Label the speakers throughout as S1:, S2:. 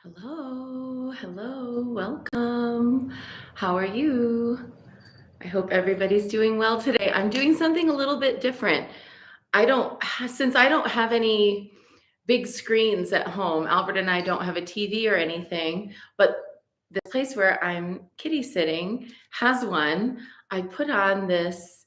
S1: Hello, welcome. How are you? I hope everybody's doing well today. I'm doing something a little bit different. Since I don't have any big screens at home, Albert and I don't have a TV or anything, but the place where I'm kitty sitting has one. I put on this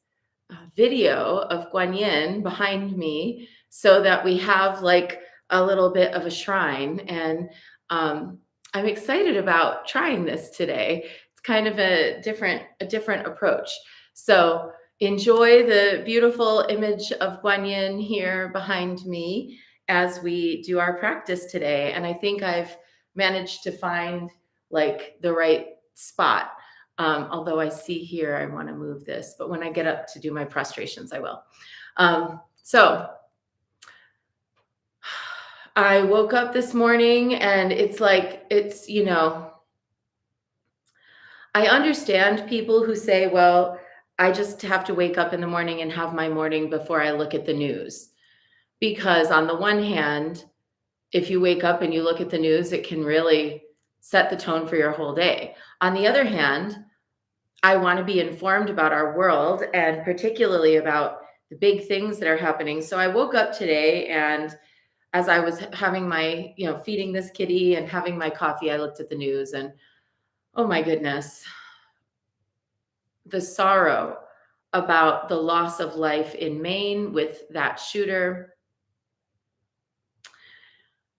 S1: video of Guanyin behind me so that we have like a little bit of a shrine. And um, I'm excited about trying this today. It's kind of a different approach. So enjoy the beautiful image of Guanyin here behind me as we do our practice today. And I think I've managed to find like the right spot. Although I see here, I want to move this, but when I get up to do my prostrations, I will. So I woke up this morning and I understand people who say, well, I just have to wake up in the morning and have my morning before I look at the news. Because on the one hand, if you wake up and you look at the news, it can really set the tone for your whole day. On the other hand, I want to be informed about our world and particularly about the big things that are happening. So I woke up today and as I was having feeding this kitty and having my coffee, I looked at the news and oh my goodness, the sorrow about the loss of life in Maine with that shooter,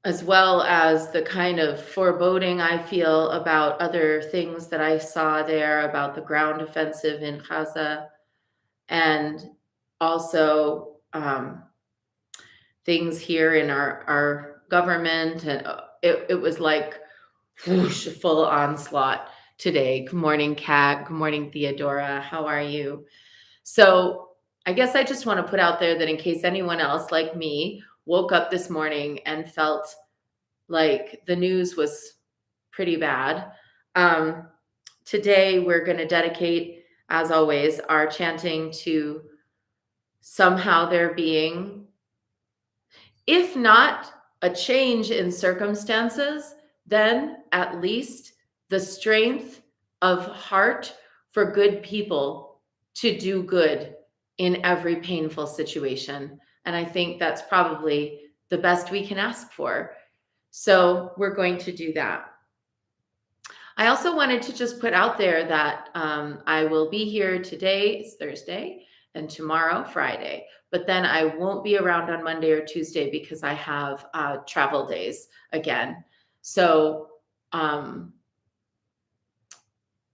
S1: as well as the kind of foreboding I feel about other things that I saw there about the ground offensive in Gaza and also things here in our government. And it was like whoosh, full onslaught today. Good morning, Kat. Good morning, Theodora. How are you? So I guess I just want to put out there that in case anyone else like me woke up this morning and felt like the news was pretty bad, today we're going to dedicate, as always, our chanting to somehow there being, if not a change in circumstances, then at least the strength of heart for good people to do good in every painful situation. And I think that's probably the best we can ask for. So we're going to do that. I also wanted to just put out there that I will be here today, it's Thursday, and tomorrow, Friday. But then I won't be around on Monday or Tuesday because I have travel days again. So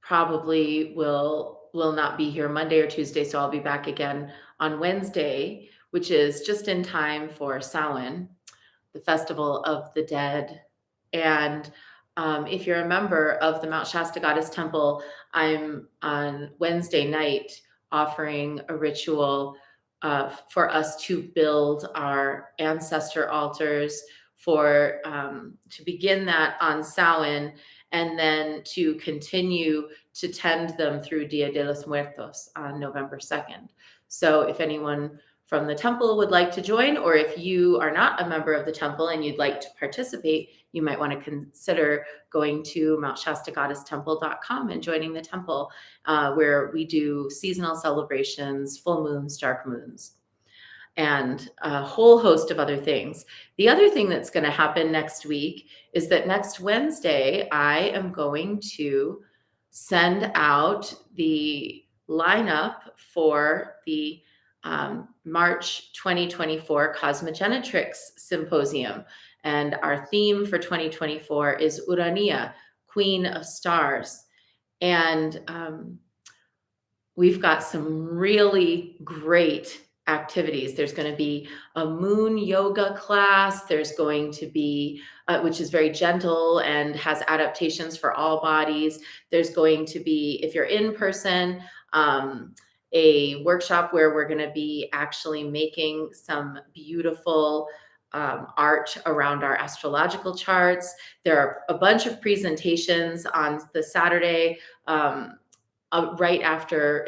S1: probably will not be here Monday or Tuesday. So I'll be back again on Wednesday, which is just in time for Samhain, the Festival of the Dead. And if you're a member of the Mount Shasta Goddess Temple, I'm on Wednesday night offering a ritual for us to build our ancestor altars for to begin that on Samhain and then to continue to tend them through Dia de los Muertos on November 2nd. So if anyone from the temple would like to join, or if you are not a member of the temple and you'd like to participate, you might want to consider going to MountShastaGoddessTemple.com and joining the temple, where we do seasonal celebrations, full moons, dark moons, and a whole host of other things. The other thing that's going to happen next week is that next Wednesday, I am going to send out the lineup for the March 2024 Cosmogenetrix Symposium. And our theme for 2024 is Urania, Queen of Stars. And we've got some really great activities. There's going to be a moon yoga class. There's going to be, which is very gentle and has adaptations for all bodies. There's going to be, if you're in person, a workshop where we're going to be actually making some beautiful art around our astrological charts. There are a bunch of presentations on the Saturday, right after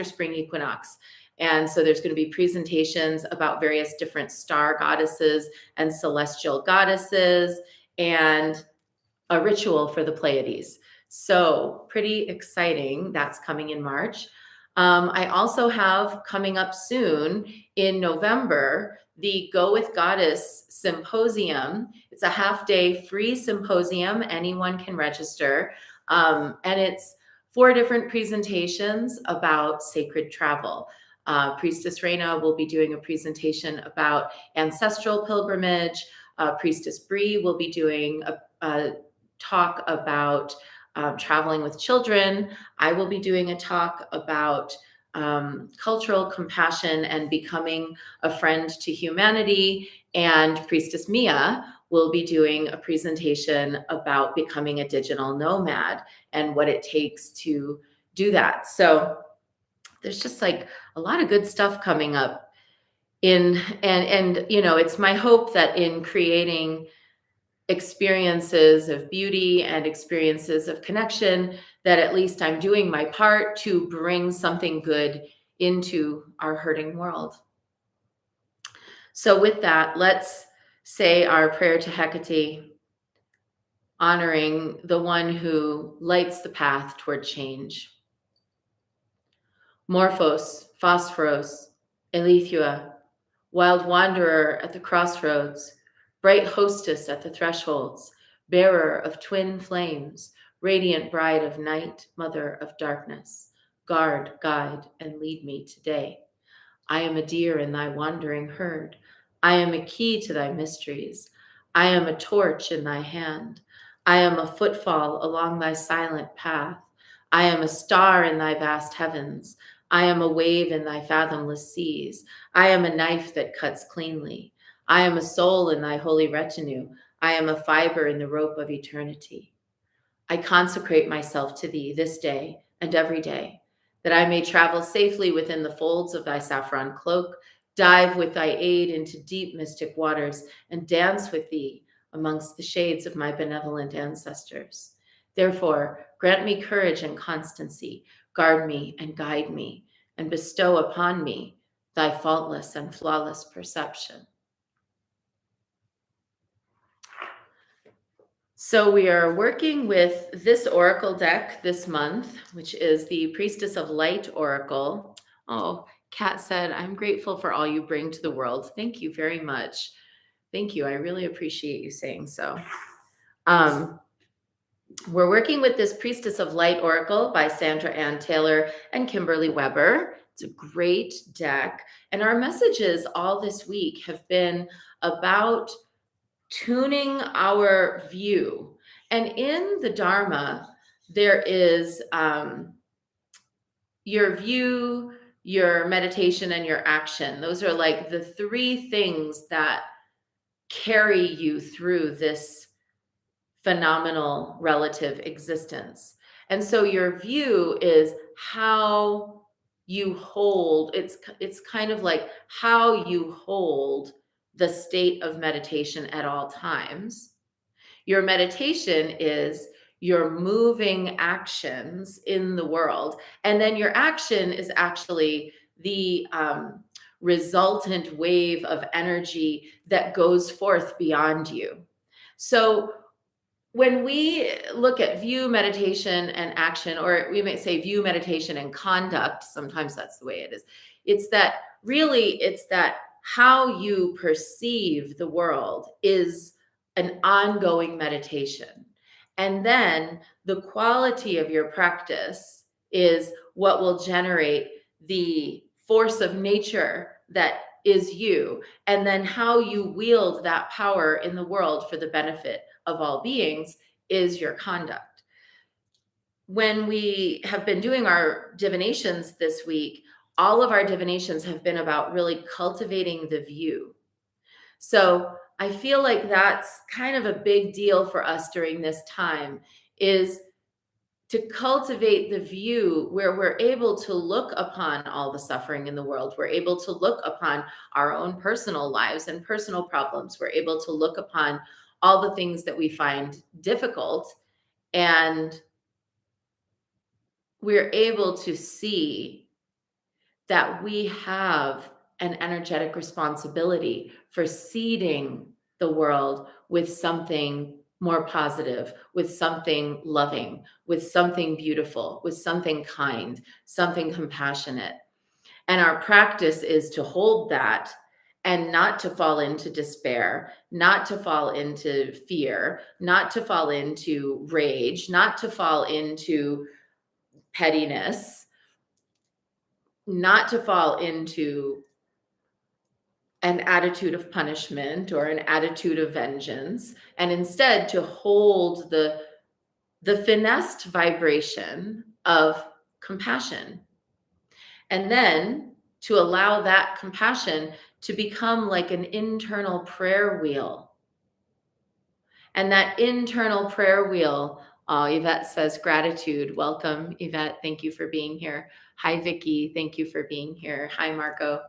S1: spring equinox. And so there's going to be presentations about various different star goddesses and celestial goddesses. And a ritual for the Pleiades. So pretty exciting. That's coming in March. I also have coming up soon in November the Go with Goddess Symposium. It's a half-day free symposium. Anyone can register. And it's 4 different presentations about sacred travel. Priestess Reina will be doing a presentation about ancestral pilgrimage. Priestess Bree will be doing a talk about traveling with children. I will be doing a talk about cultural compassion and becoming a friend to humanity. And Priestess Mia will be doing a presentation about becoming a digital nomad and what it takes to do that. So there's just like a lot of good stuff coming up in and you know, it's my hope that in creating experiences of beauty and experiences of connection, that at least I'm doing my part to bring something good into our hurting world. So with that, let's say our prayer to Hecate, honoring the one who lights the path toward change. Morphos, Phosphoros, Elethua, wild wanderer at the crossroads, bright hostess at the thresholds, bearer of twin flames, radiant bride of night, mother of darkness, guard, guide, and lead me today. I am a deer in thy wandering herd. I am a key to thy mysteries. I am a torch in thy hand. I am a footfall along thy silent path. I am a star in thy vast heavens. I am a wave in thy fathomless seas. I am a knife that cuts cleanly. I am a soul in thy holy retinue. I am a fiber in the rope of eternity. I consecrate myself to thee this day and every day, that I may travel safely within the folds of thy saffron cloak, dive with thy aid into deep mystic waters, and dance with thee amongst the shades of my benevolent ancestors. Therefore, grant me courage and constancy, guard me and guide me, and bestow upon me thy faultless and flawless perception. So we are working with this oracle deck this month, which is the Priestess of Light Oracle. Oh, Kat said, I'm grateful for all you bring to the world. Thank you very much. Thank you. I really appreciate you saying so. We're working with this Priestess of Light Oracle by Sandra Ann Taylor and Kimberly Weber. It's a great deck. And our messages all this week have been about tuning our view. And in the Dharma, there is your view, your meditation, and your action. Those are like the 3 things that carry you through this phenomenal relative existence. And so your view is how you hold, it's kind of like how you hold the state of meditation at all times. Your meditation is your moving actions in the world. And then your action is actually the resultant wave of energy that goes forth beyond you. So when we look at view, meditation, and action, or we may say view, meditation, and conduct, sometimes that's the way it is. It's that how you perceive the world is an ongoing meditation. And then the quality of your practice is what will generate the force of nature that is you. And then how you wield that power in the world for the benefit of all beings is your conduct. When we have been doing our divinations this week, all of our divinations have been about really cultivating the view. So I feel like that's kind of a big deal for us during this time, is to cultivate the view where we're able to look upon all the suffering in the world. We're able to look upon our own personal lives and personal problems. We're able to look upon all the things that we find difficult, and we're able to see that we have an energetic responsibility for seeding the world with something more positive, with something loving, with something beautiful, with something kind, something compassionate. And our practice is to hold that and not to fall into despair, not to fall into fear, not to fall into rage, not to fall into pettiness, not to fall into an attitude of punishment or an attitude of vengeance, and instead to hold the finessed vibration of compassion. And then to allow that compassion to become like an internal prayer wheel. And that internal prayer wheel, Yvette says gratitude. Welcome, Yvette. Thank you for being here. Hi, Vicky. Thank you for being here. Hi, Marco.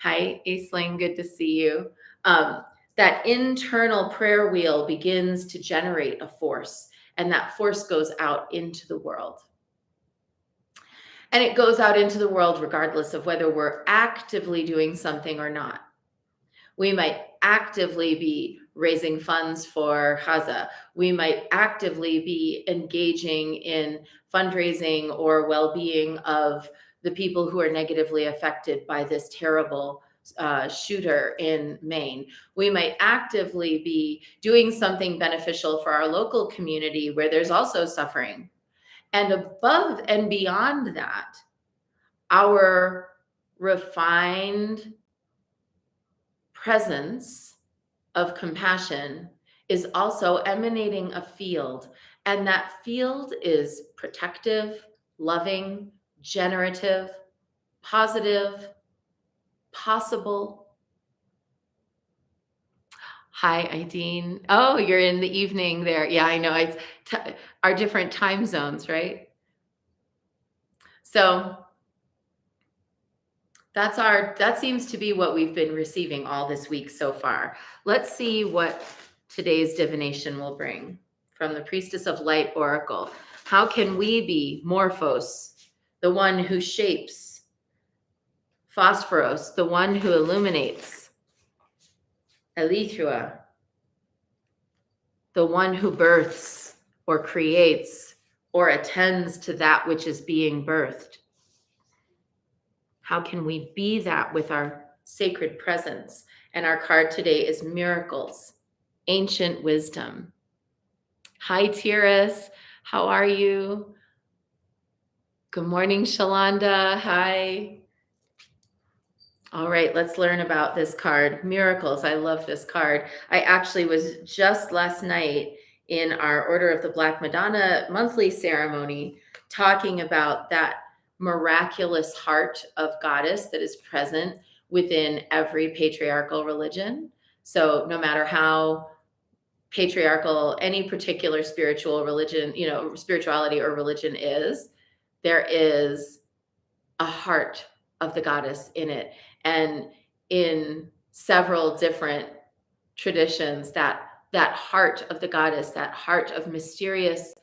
S1: Hi, Aisling. Good to see you. That internal prayer wheel begins to generate a force, and that force goes out into the world. And it goes out into the world regardless of whether we're actively doing something or not. We might actively be raising funds for Haza. We might actively be engaging in fundraising or well-being of the people who are negatively affected by this terrible shooter in Maine. We might actively be doing something beneficial for our local community where there's also suffering. And above and beyond that, our refined presence of compassion is also emanating a field. And that field is protective, loving, generative, positive, possible. Hi, Ideen. Oh, you're in the evening there. Yeah, I know. It's our different time zones, right? So that seems to be what we've been receiving all this week so far. Let's see what today's divination will bring from the Priestess of Light Oracle. How can we be Morphos, the one who shapes, Phosphoros, the one who illuminates, Elethua, the one who births or creates or attends to that which is being birthed? How can we be that with our sacred presence? And our card today is Miracles, Ancient Wisdom. Hi, Tiras. How are you? Good morning, Shalanda. Hi. All right, let's learn about this card. Miracles. I love this card. I actually was just last night in our Order of the Black Madonna monthly ceremony talking about that miraculous heart of goddess that is present within every patriarchal religion. So no matter how patriarchal any particular spiritual religion, spirituality or religion is, there is a heart of the goddess in it. And in several different traditions, that heart of the goddess, that heart of mysterious,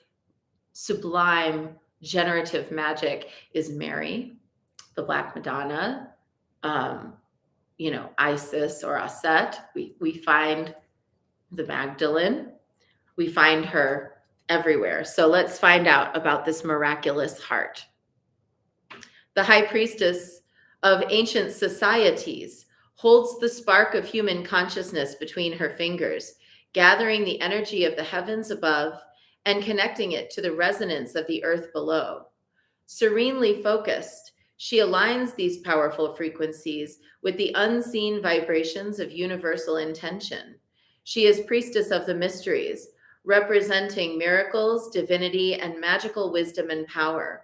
S1: sublime, generative magic is Mary, the Black Madonna, Isis or Aset. We find the Magdalene. We find her everywhere. So let's find out about this miraculous heart. The High Priestess of ancient societies holds the spark of human consciousness between her fingers, gathering the energy of the heavens above and connecting it to the resonance of the earth below. Serenely focused, she aligns these powerful frequencies with the unseen vibrations of universal intention. She is priestess of the mysteries, representing miracles, divinity, and magical wisdom and power.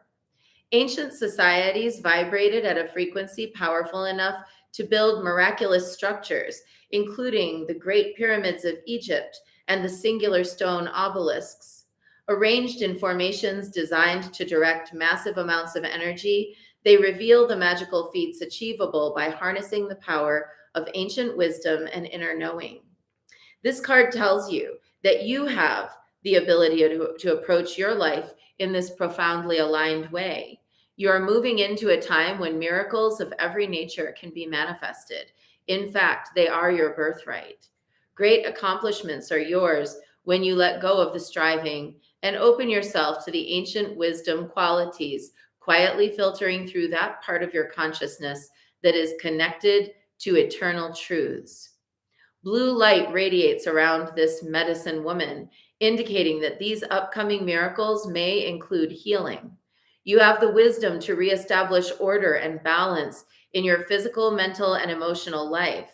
S1: Ancient societies vibrated at a frequency powerful enough to build miraculous structures, including the Great Pyramids of Egypt and the singular stone obelisks. Arranged in formations designed to direct massive amounts of energy, they reveal the magical feats achievable by harnessing the power of ancient wisdom and inner knowing. This card tells you that you have the ability to approach your life in this profoundly aligned way. You are moving into a time when miracles of every nature can be manifested. In fact, they are your birthright. Great accomplishments are yours when you let go of the striving and open yourself to the ancient wisdom qualities, quietly filtering through that part of your consciousness that is connected to eternal truths. Blue light radiates around this medicine woman, indicating that these upcoming miracles may include healing. You have the wisdom to reestablish order and balance in your physical, mental, and emotional life.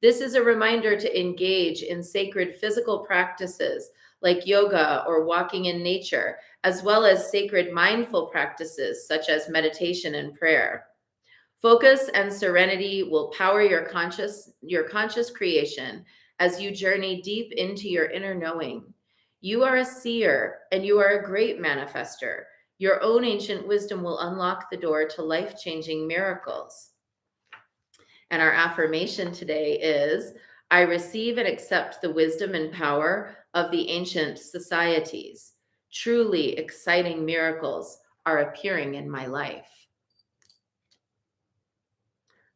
S1: This is a reminder to engage in sacred physical practices like yoga or walking in nature, as well as sacred mindful practices such as meditation and prayer. Focus and serenity will power your conscious creation as you journey deep into your inner knowing. You are a seer and you are a great manifester. Your own ancient wisdom will unlock the door to life-changing miracles. And our affirmation today is, I receive and accept the wisdom and power of the ancient societies. Truly exciting miracles are appearing in my life.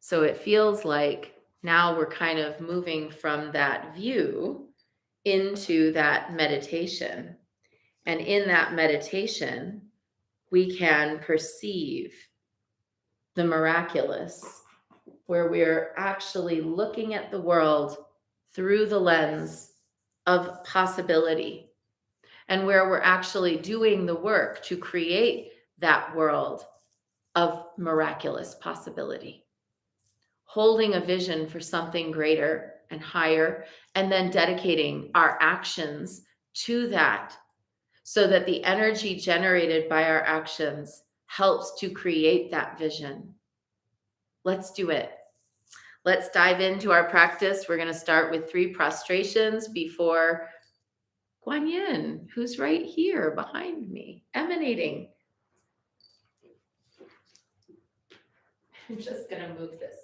S1: So it feels like now we're kind of moving from that view into that meditation. And in that meditation, we can perceive the miraculous, where we're actually looking at the world through the lens of possibility, and where we're actually doing the work to create that world of miraculous possibility. Holding a vision for something greater and higher, and then dedicating our actions to that so that the energy generated by our actions helps to create that vision. Let's do it. Let's dive into our practice. We're going to start with 3 prostrations before Guan Yin, who's right here behind me, emanating. I'm just going to move this.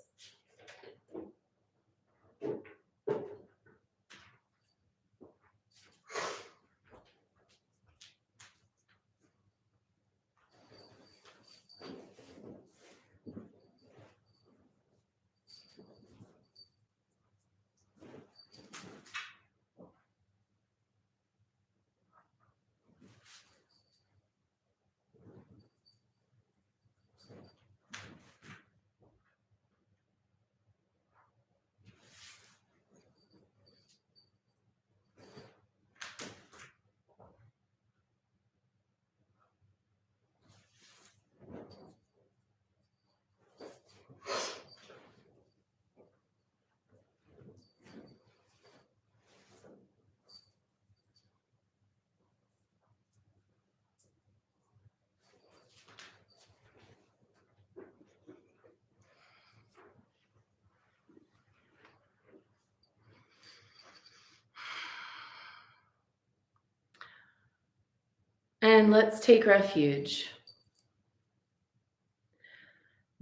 S1: And let's take refuge.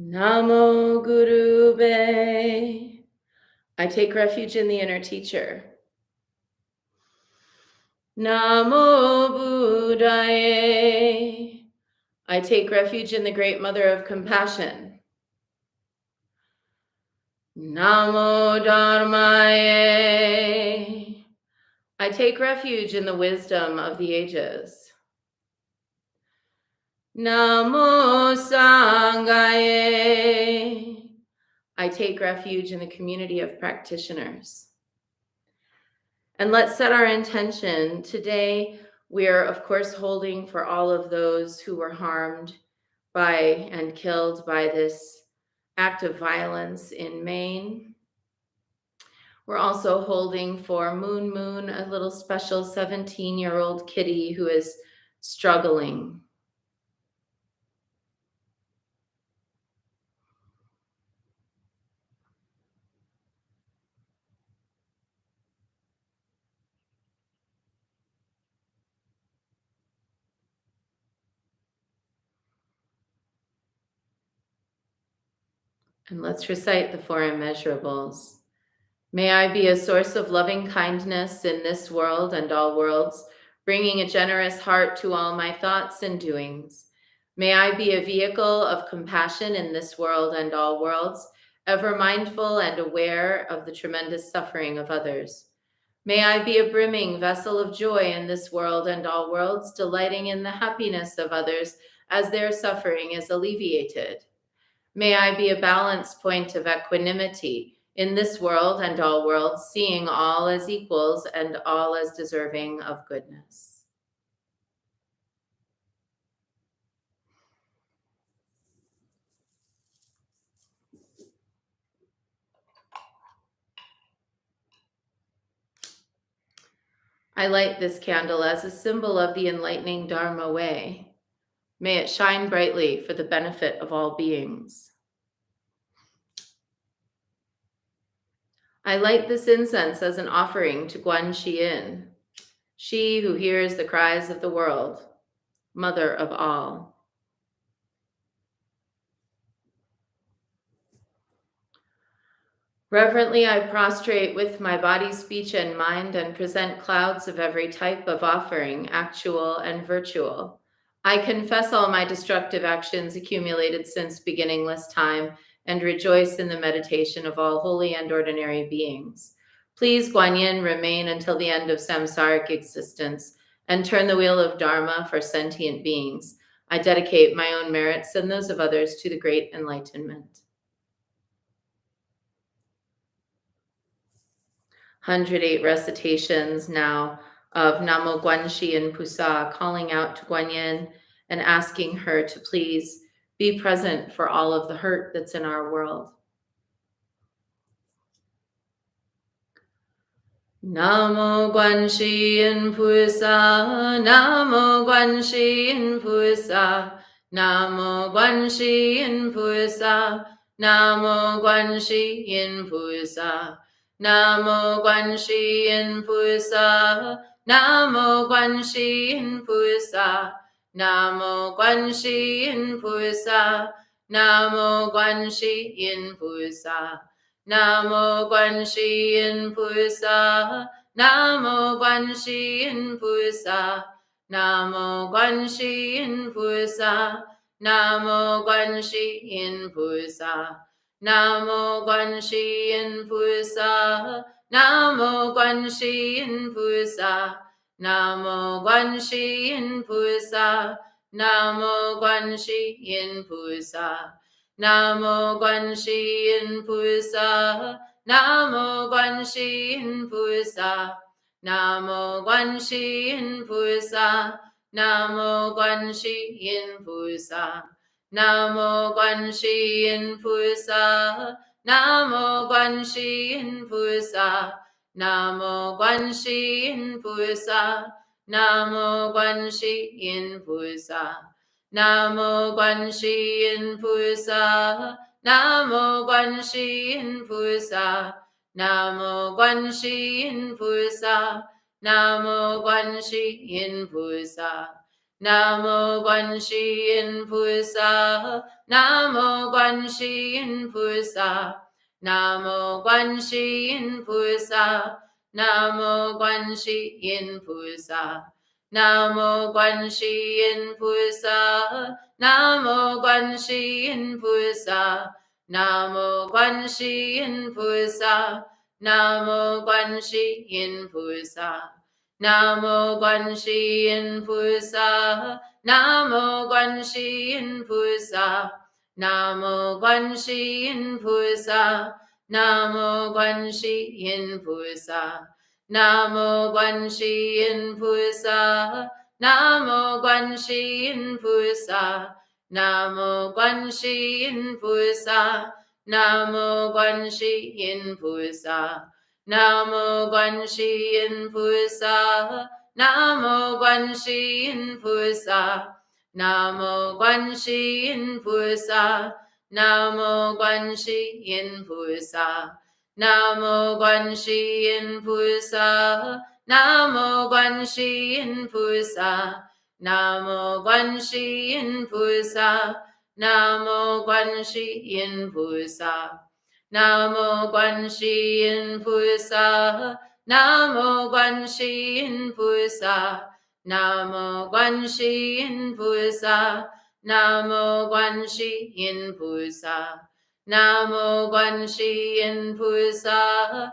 S1: Namo Guru Be. I take refuge in the inner teacher. Namo Buddhaye. I take refuge in the great mother of compassion. Namo Dharmaye. I take refuge in the wisdom of the ages. Namo Sanghaye. I take refuge in the community of practitioners. And let's set our intention. Today, we're, of course, holding for all of those who were harmed by and killed by this act of violence in Maine. We're also holding for Moon Moon, a little special 17-year-old kitty who is struggling. And let's recite the 4 immeasurables. May I be a source of loving kindness in this world and all worlds, bringing a generous heart to all my thoughts and doings. May I be a vehicle of compassion in this world and all worlds, ever mindful and aware of the tremendous suffering of others. May I be a brimming vessel of joy in this world and all worlds, delighting in the happiness of others as their suffering is alleviated. May I be a balance point of equanimity in this world and all worlds, seeing all as equals and all as deserving of goodness. I light this candle as a symbol of the enlightening Dharma way. May it shine brightly for the benefit of all beings. I light this incense as an offering to Guan Xiyin, she who hears the cries of the world, mother of all. Reverently, I prostrate with my body, speech, and mind and present clouds of every type of offering, actual and virtual. I confess all my destructive actions accumulated since beginningless time and rejoice in the meditation of all holy and ordinary beings. Please, Guan Yin, remain until the end of samsaric existence and turn the wheel of Dharma for sentient beings. I dedicate my own merits and those of others to the great enlightenment. 108 recitations now of Namo Guanxi and Pusa, calling out to Guanyin and asking her to please be present for all of the hurt that's in our world. Namo Guanxi and Pusa, Namo Guanxi and Pusa, Namo Guanxi and Pusa, Namo Guanxi and Pusa. Namo Guanxi Yin Pusa, Namo Guanxi Yin Pusa, Namo Guanxi Yin Pusa, Namo Guanxi Yin Pusa, Namo Guanxi Yin Pusa, Namo Guanxi Yin Pusa, Namo Guanxi Yin Pusa, Namo Guanxi Yin Pusa. Namo Guanxi Yin Pusa, Namo Guanxi Yin Pusa, Namo Guanxi Yin Pusa, Namo Guanxi Yin Pusa, Namo Guanxi Yin Pusa, Namo Guanxi Yin Pusa, Namo Guanxi Yin Pusa, Namo Guanxi Yin Pusa. Namo Guanxi Yin Pusa, Namo Guanxi Yin Pusa, Namo Guanxi Yin Pusa, Namo Guanxi Yin Pusa, Namo Guanxi Yin Pusa, Namo Guanxi Yin Pusa, Namo Guanxi Yin Pusa, Namo Guanxi Yin Pusa. Namo Guanxi Yin Pusa, Namo Guanxi Yin Pusa, Namo Guanxi Yin Pusa, Namo Guanxi Yin Pusa, Namo Guanxi Yin Pusa, Namo Guanxi Yin Pusa, Namo Guanxi Yin Pusa, Namo Guanxi Yin Pusa. Namo Guanxi Yin Pusa, Namo Guanxi Yin Pusa, Namo Guanxi Yin Pusa, Namo Guanxi Yin Pusa, Namo Guanxi Yin Pusa, Namo Guanxi Yin Pusa, Namo Guanxi Yin Pusa, Namo Guanxi Yin Pusa. Namo Guanxi Yin Pusa, Namo Guanxi Yin Pusa, Namo Guanxi Yin Pusa, Namo Guanxi Yin Pusa, Namo Guanxi Yin Pusa, Namo Guanxi Yin Pusa, Namo Guanxi Yin Pusa, Namo Guanxi Yin Pusa. Namo Guanxi Yin Pusa, Namo Guanxi Yin Pusa, Namo Guanxi Yin Pusa, Namo Guanxi Yin Pusa, Namo Guanxi Yin Pusa,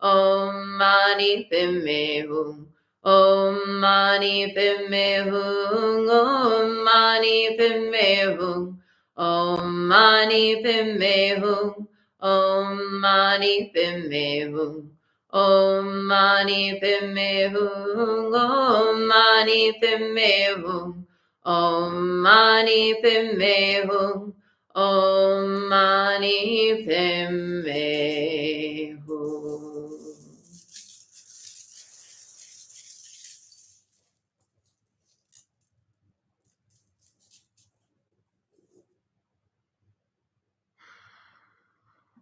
S1: Om Mani Padme Hum. Om Mani Padme Hum. Om Mani Padme Hum. Om Mani Padme Hum. Om Mani Padme Hum. Om Mani Padme Hum. Om Mani Padme Hum. Om Mani Padme Hum. Om Mani Padme Hum.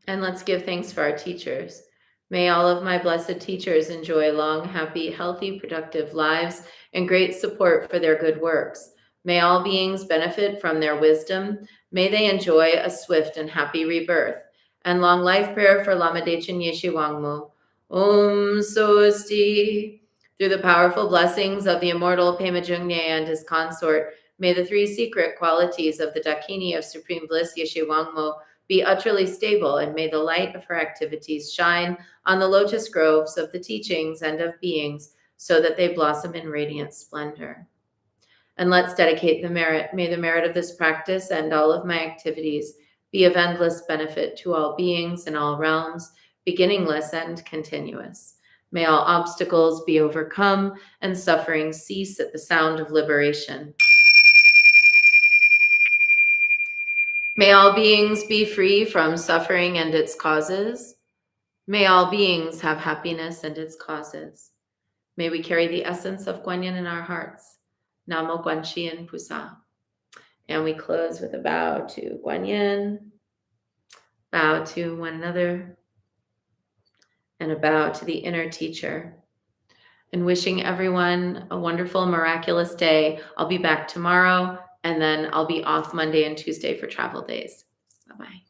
S1: And let's give thanks for our teachers. May all of my blessed teachers enjoy long, happy, healthy, productive lives and great support for their good works. May all beings benefit from their wisdom. May they enjoy a swift and happy rebirth. And long life prayer for Lama Dechen Yeshe Wangmo. Om Sosti. Through the powerful blessings of the immortal Pema Jungye and his consort, may the three secret qualities of the Dakini of Supreme Bliss Yeshe Wangmo be utterly stable, and may the light of her activities shine on the lotus groves of the teachings and of beings, so that they blossom in radiant splendor. And let's dedicate the merit. May the merit of this practice and all of my activities be of endless benefit to all beings in all realms, beginningless and continuous. May all obstacles be overcome and suffering cease at the sound of liberation. May all beings be free from suffering and its causes. May all beings have happiness and its causes. May we carry the essence of Guanyin in our hearts. Namo Guanxian Pusa. And we close with a bow to Guanyin, bow to one another, and a bow to the inner teacher. And wishing everyone a wonderful, miraculous day. I'll be back tomorrow, and then I'll be off Monday and Tuesday for travel days. Bye-bye.